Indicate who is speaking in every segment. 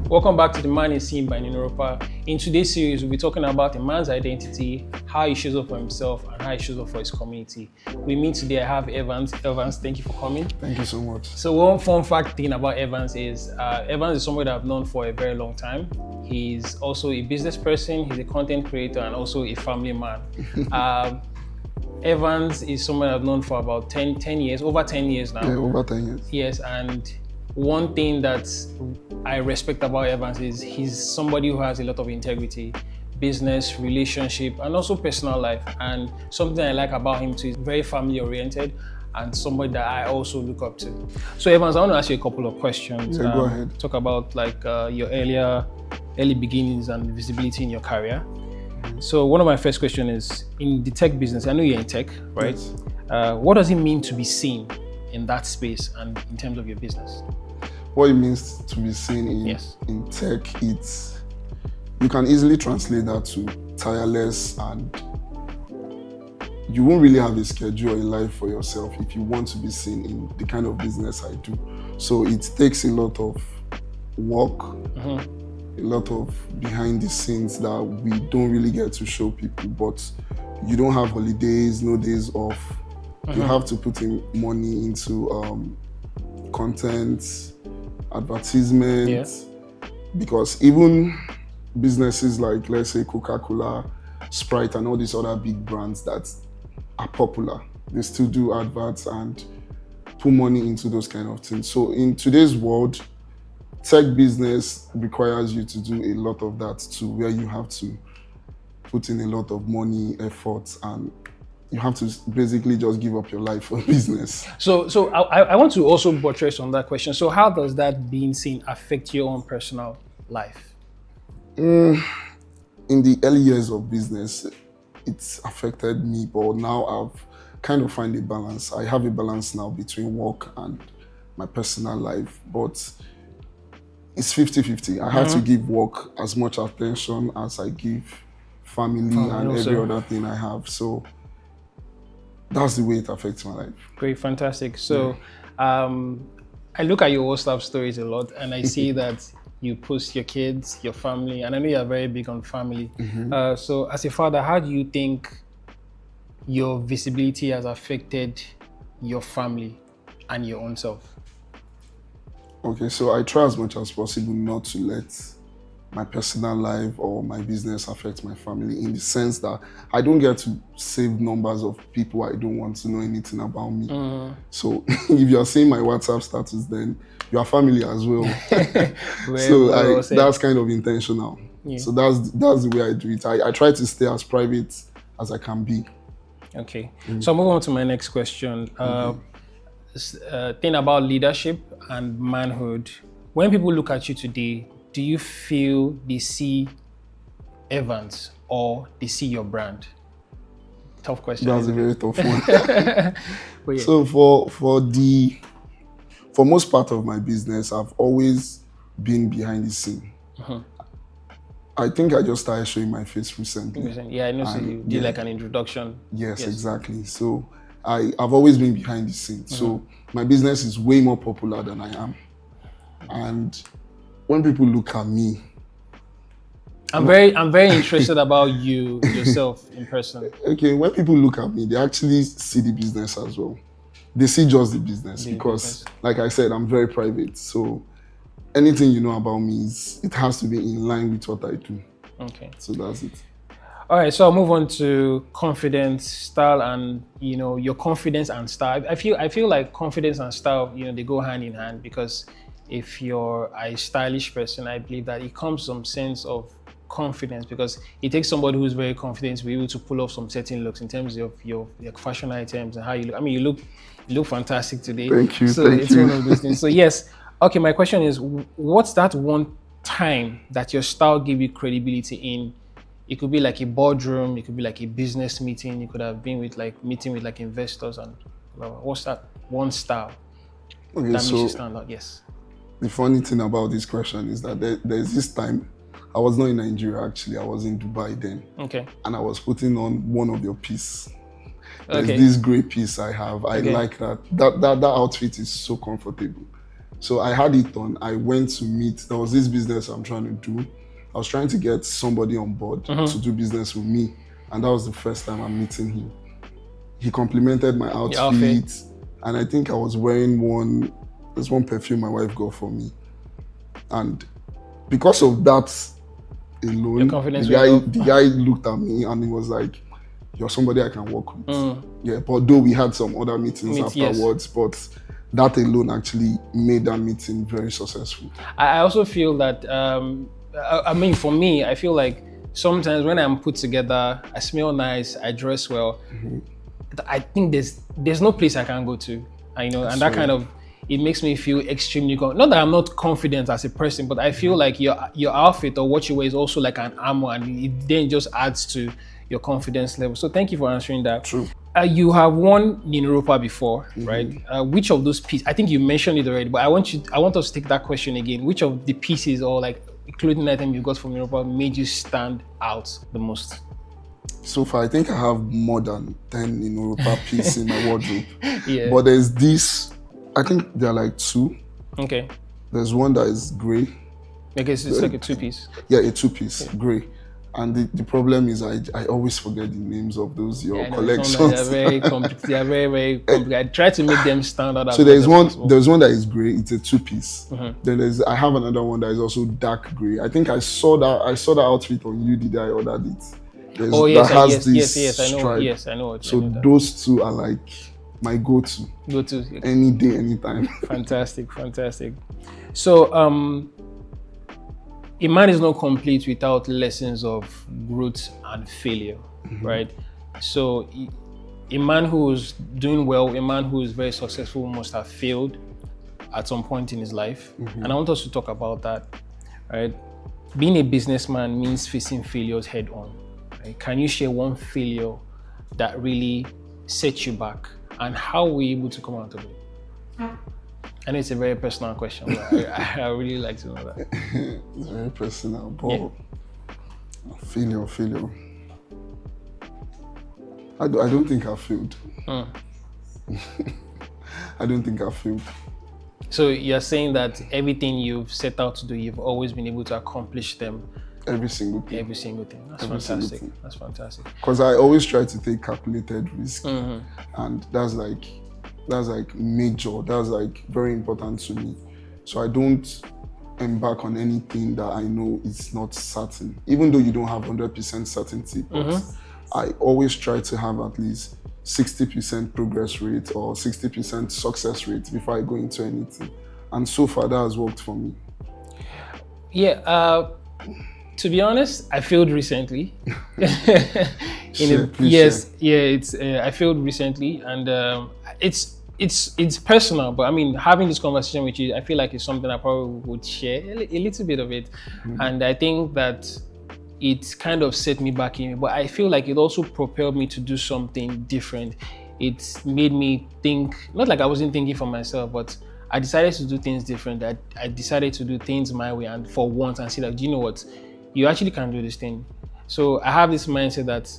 Speaker 1: Welcome back to The Man is Seen by Ninoropa. In today's series, we'll be talking about a man's identity, how he shows up for himself, and how he shows up for his community. With me today, I have Evans. Evans, thank you for coming.
Speaker 2: Thank you so much.
Speaker 1: So one fun fact thing about Evans is somebody that I've known for a very long time. He's also a business person, he's a content creator, and also a family man. Evans is someone I've known for about 10 years, over 10 years now.
Speaker 2: Yeah, over 10 years.
Speaker 1: Yes, and one thing that I respect about Evans is he's somebody who has a lot of integrity, business, relationship, and also personal life. And something I like about him too is very family oriented and somebody that I also look up to. So Evans, I want to ask you a couple of questions.
Speaker 2: Yeah, go ahead.
Speaker 1: Talk about your early beginnings and visibility in your career. So one of my first questions is, in the tech business, I know you're in tech, right?
Speaker 2: Yes.
Speaker 1: What does it mean to be seen in that space and in terms of your business?
Speaker 2: What it means to be seen in tech, you can easily translate that to tireless, and you won't really have a schedule or a life for yourself if you want to be seen in the kind of business I do. So it takes a lot of work, a lot of behind the scenes that we don't really get to show people, but you don't have holidays, no days off. You have to put in money into content, advertisement, because even businesses like, let's say, Coca-Cola, Sprite, and all these other big brands that are popular, they still do adverts and put money into those kind of things. So in today's world, tech business requires you to do a lot of that too, where you have to put in a lot of money, effort, and you have to basically just give up your life for business.
Speaker 1: So I want to also buttress on that question. So how does that being seen affect your own personal life?
Speaker 2: In the early years of business, it's affected me, but now I've kind of found a balance. I have a balance now between work and my personal life, but it's 50-50. I have to give work as much attention as I give family and every other thing I have. So that's the way it affects my life.
Speaker 1: Great, fantastic. So I look at your WhatsApp stories a lot, and I see that you post your kids, your family, and I know you're very big on family. So as a father, how do you think your visibility has affected your family and your own self?
Speaker 2: Okay, so I try as much as possible not to let my personal life or my business affect my family, in the sense that I don't get to save numbers of people I don't want to know anything about me. So if you're seeing my WhatsApp status, then your family as well. That's kind of intentional. So that's the way I do it. I try to stay as private as I can be.
Speaker 1: Okay, so I'll move on to my next question. Thing about leadership and manhood. When people look at you today, do you feel they see Evans or they see your brand? Tough question.
Speaker 2: That's a very tough one. So for most part of my business, I've always been behind the scene. I think I just started showing my face recently.
Speaker 1: Yeah, I know. So you did like an introduction.
Speaker 2: Yes, exactly. So I've always been behind the scenes. So my business is way more popular than I am. And when people look at me,
Speaker 1: I'm very interested about yourself in person.
Speaker 2: Okay, when people look at me, they actually see the business as well. They see just the business because, like I said, I'm very private. So anything you know about me, it has to be in line with what I do. Okay. So that's it.
Speaker 1: All right, so I'll move on to confidence, style, and your confidence and style. I feel like confidence and style, they go hand in hand, because if you're a stylish person, I believe that it comes some sense of confidence, because it takes somebody who's very confident to be able to pull off some certain looks in terms of your fashion items and how you look. I mean, you look fantastic today.
Speaker 2: Thank you.
Speaker 1: So it's one of those things. So yes, okay. My question is, what's that one time that your style gave you credibility in? It could be like a boardroom, it could be like a business meeting, you could have been with meeting with investors, and what's that one style that makes you stand out? Yes.
Speaker 2: The funny thing about this question is that there's this time, I was not in Nigeria actually, I was in Dubai then. Okay. And I was putting on one of your pieces. There's this gray piece I have. I like that. That outfit is so comfortable. So I had it on. I went to meet. There was this business I'm trying to do. I was trying to get somebody on board to do business with me, and that was the first time I'm meeting him. He complimented my outfit, and I think I was wearing there's one perfume my wife got for me, and because of that alone, the guy looked at me and he was like, "You're somebody I can work with." Yeah, but though we had some other meetings afterwards, but that alone actually made that meeting very successful.
Speaker 1: I also feel that, I mean, for me, I feel like sometimes when I'm put together, I smell nice, I dress well, I think there's no place I can go to, and that kind of, it makes me feel extremely not that I'm not confident as a person, but I feel like your outfit or what you wear is also like an armor, and it then just adds to your confidence level. So thank you for answering that.
Speaker 2: True.
Speaker 1: You have won in Europa before, right? Which of those pieces, I think you mentioned it already, but I want us to take that question again. Which of the pieces or like clothing item you got from Europa made you stand out the most?
Speaker 2: So far, I think I have more than 10 in Europa pieces in my wardrobe.
Speaker 1: Yeah.
Speaker 2: But there's this, I think there are like 2.
Speaker 1: Okay.
Speaker 2: There's one that is gray.
Speaker 1: Okay, so it's like a 2-piece.
Speaker 2: Yeah, a 2-piece, gray. And the problem is I always forget the names of those collections.
Speaker 1: They are very complicated. They are very, very complicated. I try to make them stand out.
Speaker 2: So there's one that is gray. It's a 2-piece. Then I have another one that is also dark gray. I think I saw that outfit on you. Did I order it?
Speaker 1: Yes, I know.
Speaker 2: Stripe.
Speaker 1: Yes, I know.
Speaker 2: So those 2 are like my go-to. Any day, anytime.
Speaker 1: Fantastic. So a man is not complete without lessons of growth and failure, right? So a man who's doing well, a man who is very successful must have failed at some point in his life. And I want us to talk about that, right? Being a businessman means facing failures head on. Right? Can you share one failure that really set you back, and how were you able to come out of it? I know it's a very personal question, but I really like to know that.
Speaker 2: It's very personal, but failure. I don't think I failed. I don't think I failed.
Speaker 1: So you're saying that everything you've set out to do, you've always been able to accomplish them?
Speaker 2: Every single thing.
Speaker 1: That's fantastic. That's fantastic.
Speaker 2: Because I always try to take calculated risk, and that's like major. That's like very important to me. So I don't embark on anything that I know is not certain, even though you don't have 100% certainty. But I always try to have at least 60% progress rate or 60% success rate before I go into anything. And so far, that has worked for me.
Speaker 1: Yeah. To be honest, I failed recently. I failed recently, and it's personal. But I mean, having this conversation with you, I feel like it's something I probably would share a little bit of it, and I think that it kind of set me back in. But I feel like it also propelled me to do something different. It made me think, not like I wasn't thinking for myself, but I decided to do things different. I decided to do things my way, and for once, and see that, do you know what? You actually can do this thing. So I have this mindset that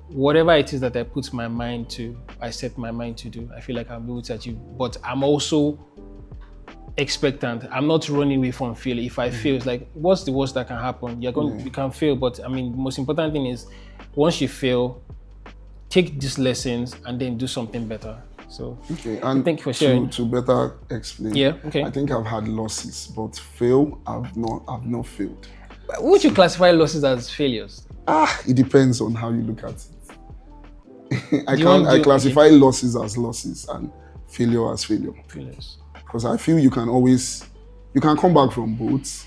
Speaker 1: whatever it is that I put my mind to, I set my mind to do, I feel like I'll be able to achieve. But I'm also expectant. I'm not running away from failure. If I fail, it's like, what's the worst that can happen? You can fail, but I mean, the most important thing is, once you fail, take these lessons and then do something better. So
Speaker 2: okay, and
Speaker 1: thank you for sharing.
Speaker 2: To better explain, I think I've had losses, but I've not failed.
Speaker 1: Would you classify losses as failures?
Speaker 2: It depends on how you look at it. I classify losses as losses and failure as failure.
Speaker 1: Failures.
Speaker 2: Because I feel you can come back from both.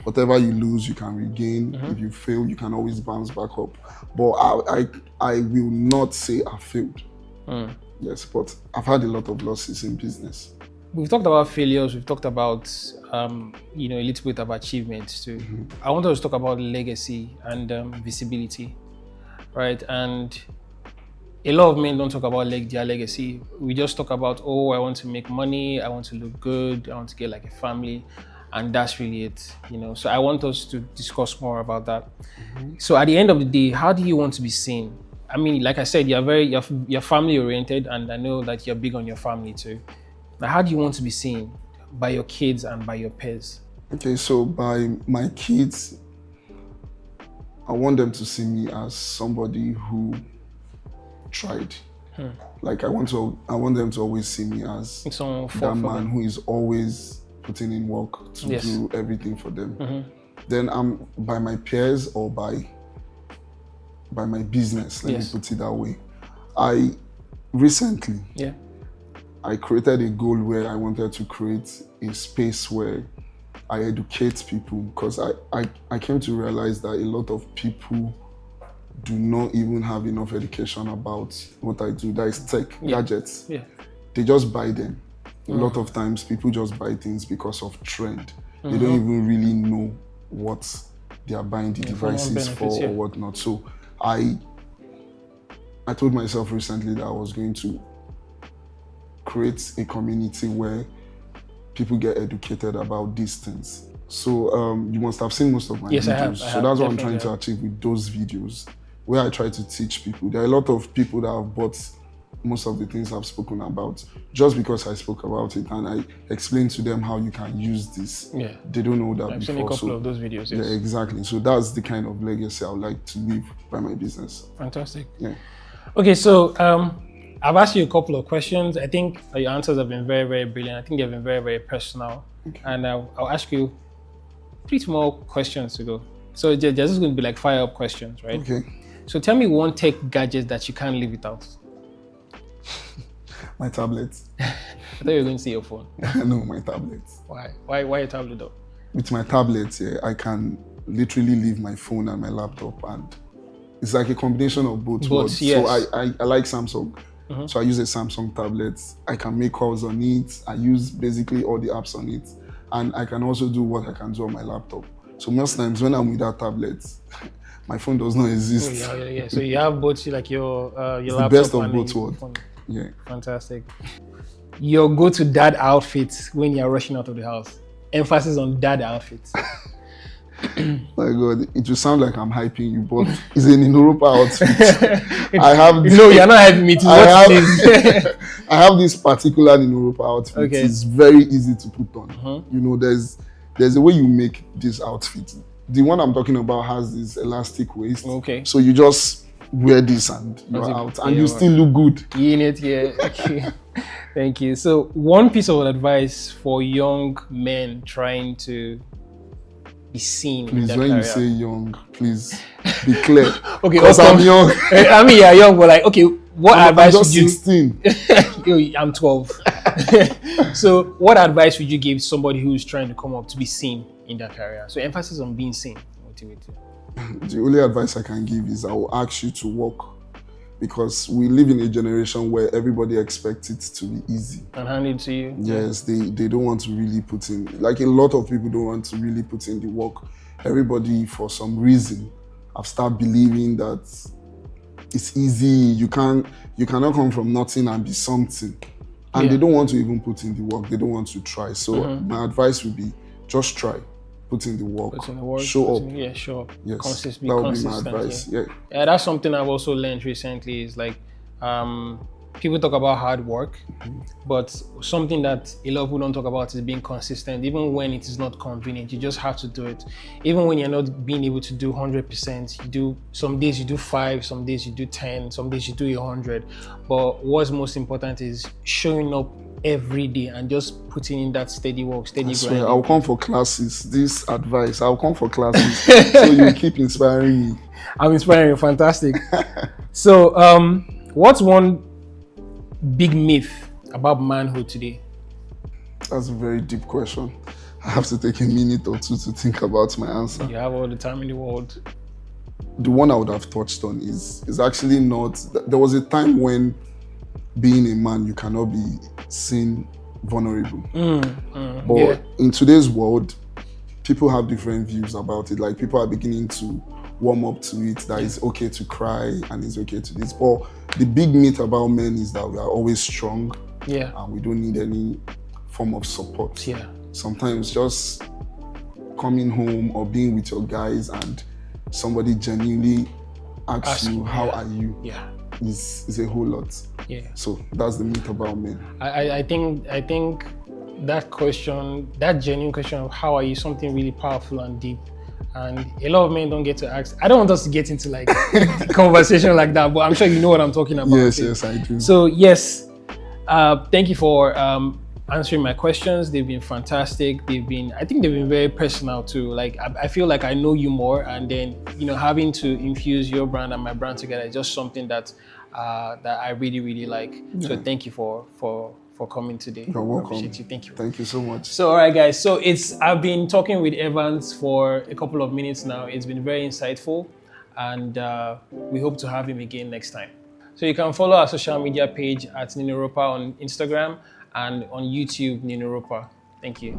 Speaker 2: Whatever you lose, you can regain. If you fail, you can always bounce back up. But I will not say I failed. Yes, but I've had a lot of losses in business.
Speaker 1: We've talked about failures. We've talked about a little bit of achievements too. I want us to talk about legacy and visibility, right? And a lot of men don't talk about their legacy. We just talk about, oh, I want to make money, I want to look good, I want to get like a family, and that's really it. So I want us to discuss more about that. So at the end of the day, how do you want to be seen? I mean, like I said, you're family oriented, and I know that you're big on your family too. Now, how do you want to be seen by your kids and by your peers?
Speaker 2: Okay, so by my kids, I want them to see me as somebody who tried. Like I want them to always see me as that man who is always putting in work to do everything for them. Then I'm by my peers or by my business, let me put it that way. I recently I created a goal where I wanted to create a space where I educate people, because I came to realize that a lot of people do not even have enough education about what I do. That is tech, gadgets. They just buy them. A lot of times people just buy things because of trend. They don't even really know what they are buying the devices for or whatnot. So I told myself recently that I was going to create a community where people get educated about these things. So you must have seen most of my videos.
Speaker 1: I have.
Speaker 2: So that's what I'm trying to achieve with those videos, where I try to teach people. There are a lot of people that have bought most of the things I've spoken about just because I spoke about it and I explained to them how you can use this. They don't know that
Speaker 1: I've
Speaker 2: before.
Speaker 1: seen a couple of those videos.
Speaker 2: Yeah, exactly. So that's the kind of legacy I would like to leave by my business.
Speaker 1: Fantastic.
Speaker 2: Yeah.
Speaker 1: Okay, so I've asked you a couple of questions. I think your answers have been very, very brilliant. I think they've been very, very personal. Okay. And I'll ask you 3 more questions to go. So there's just going to be like fire-up questions, right?
Speaker 2: Okay.
Speaker 1: So tell me one tech gadget that you can't live without.
Speaker 2: My tablet.
Speaker 1: I thought you were going to say your phone.
Speaker 2: No, my tablet.
Speaker 1: Why? Why a tablet though?
Speaker 2: With my tablet, I can literally leave my phone and my laptop, and it's like a combination of both worlds.
Speaker 1: Yes.
Speaker 2: So I like Samsung. So I use a Samsung tablet. I can make calls on it. I use basically all the apps on it. And I can also do what I can do on my laptop. So most times when I'm with that tablet, my phone does not exist.
Speaker 1: Oh, yeah. So you have both like your laptop
Speaker 2: the best of
Speaker 1: and
Speaker 2: both worlds. Yeah.
Speaker 1: Fantastic. Your go-to dad outfit when you're rushing out of the house. Emphasis on dad outfits.
Speaker 2: My God, it will sound like I'm hyping you, but it's an Europa outfit. I have.
Speaker 1: No, you're not hyping me.
Speaker 2: I have this particular Europa outfit. Okay. It's very easy to put on. You know, there's a way you make this outfit. The one I'm talking about has this elastic waist.
Speaker 1: Okay.
Speaker 2: So you just wear this and you're out, and you still look good.
Speaker 1: In it, yeah. Okay. Thank you. So, one piece of advice for young men trying to be seen.
Speaker 2: Please,
Speaker 1: in
Speaker 2: when
Speaker 1: career.
Speaker 2: You say young, please be clear.
Speaker 1: Okay,
Speaker 2: because I'm young.
Speaker 1: I mean, you're young, but like, okay, what advice would you?
Speaker 2: 16.
Speaker 1: I'm 12. So, what advice would you give somebody who's trying to come up to be seen in their career? So, emphasis on being seen.
Speaker 2: The only advice I can give is I will ask you to work, because we live in a generation where everybody expects it to be easy
Speaker 1: and handed to you.
Speaker 2: Yes, they don't want to really put in, like a lot of people don't want to really put in the work. Everybody, for some reason, have started believing that it's easy. You cannot come from nothing and be something, and they don't want to even put in the work. They don't want to try. So my advice would be just try. Put in the work, show up.
Speaker 1: Show up.
Speaker 2: Yes,
Speaker 1: Consistent.
Speaker 2: That would be my advice. Yeah,
Speaker 1: that's something I've also learned recently. Is like, people talk about hard work, but something that a lot of people don't talk about is being consistent. Even when it is not convenient, you just have to do it. Even when you're not being able to do 100%, you do. Some days you do 5, some days you do 10, some days you do 100. But what's most important is showing up every day and just putting in that steady work, steady grind.
Speaker 2: I'll come for classes. This advice, I'll come for classes. So you keep inspiring me.
Speaker 1: I'm inspiring you. Fantastic. So, what's one big myth about manhood today?
Speaker 2: That's a very deep question. I have to take a minute or two to think about my answer.
Speaker 1: You have all the time in the world.
Speaker 2: The one I would have touched on is actually not. There was a time when being a man, you cannot be seen vulnerable. But in today's world, people have different views about it. Like, people are beginning to warm up to it, that it's okay to cry and it's okay to this. But the big myth about men is that we are always strong, and we don't need any form of support. Sometimes just coming home or being with your guys and somebody genuinely asks you, how are you? Is a whole lot.
Speaker 1: Yeah.
Speaker 2: So that's the myth about men.
Speaker 1: I think that question, that genuine question of how are you, something really powerful and deep. And a lot of men don't get to ask. I don't want us to get into like conversation like that, but I'm sure you know what I'm talking about.
Speaker 2: Yes, I do.
Speaker 1: So yes, thank you for answering my questions. They've been fantastic. I think they've been very personal too. Like I feel like I know you more, and then having to infuse your brand and my brand together is just something that I really, really like. Yeah. So thank you for coming today.
Speaker 2: You're welcome.
Speaker 1: I appreciate you. Thank you.
Speaker 2: Thank you so much.
Speaker 1: So all right, guys. So I've been talking with Evans for a couple of minutes now. It's been very insightful, and we hope to have him again next time. So you can follow our social media page at Ninoropa on Instagram and on YouTube, Ninoropa. Thank you.